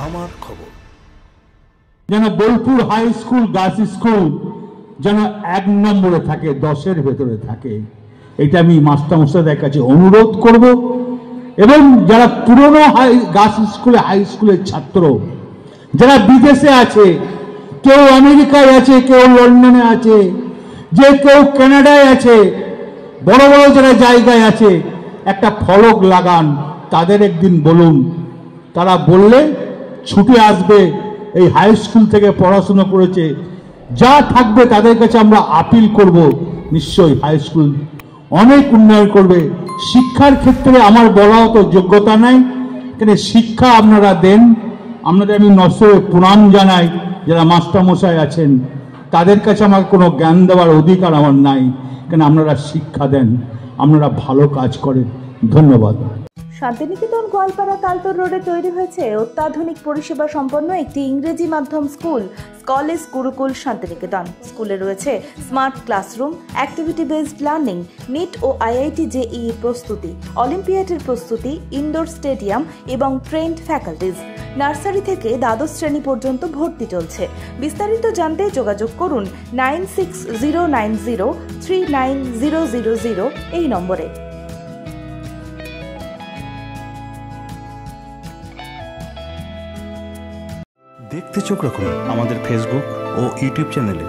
আমার খবর। যেন Bolpur high school girls school যেন 1 নম্বরে থাকে, 10-এর ভেতরে থাকে, এটা আমি মাস্টারমশাইদের কাছে অনুরোধ করব। এবং যারা পুরনো গার্লস স্কুলে হাই স্কুলের ছাত্র যারা বিদেশে আছে, কেউ আমেরিকায় আছে, কেউ লন্ডনে আছে, যে কেউ কানাডায় আছে, বড় বড় যারা জায়গায় আছে, একটা ফলক লাগান, তাদের একদিন বলুন, তারা বললে ছুটে আসবে। এই হাই স্কুল থেকে পড়াশোনা করেছে, যা থাকবে তাদের কাছে আমরা আপিল করব, নিশ্চয়ই হাই স্কুল অনেক উন্নয়ন করবে। শিক্ষার ক্ষেত্রে আমার বলাও তো যোগ্যতা নাই, এখানে শিক্ষা আপনারা দেন। আপনাদের আমি নসরে প্রণাম জানাই, যারা মাস্টারমশাই আছেন তাদের কাছে আমার কোনো জ্ঞান দেওয়ার অধিকার আমার নাই, কেন আপনারা শিক্ষা দেন, আপনারা ভালো কাজ করেন। ধন্যবাদ। শান্তিনিকেতন গোয়ালপাড়া তালতর রোডে তৈরি হয়েছে অত্যাধুনিক পরিষেবা সম্পন্ন একটি ইংরেজি মাধ্যম স্কুল, কলেজ গুরুকুল শান্তিনিকেতন। স্কুলে রয়েছে smart classroom, activity based learning, NEET ও আইআইটি জেইই প্রস্তুতি, অলিম্পিয়াডের প্রস্তুতি, ইনডোর স্টেডিয়াম এবং ট্রেন্ড ফ্যাকাল্টিজ। নার্সারি থেকে দ্বাদশ শ্রেণী পর্যন্ত ভর্তি চলছে। বিস্তারিত জানতে যোগাযোগ করুন 9609039000 এই নম্বরে। দেখতে চোখ রাখুন আমাদের ফেসবুক ও ইউটিউব চ্যানেলে।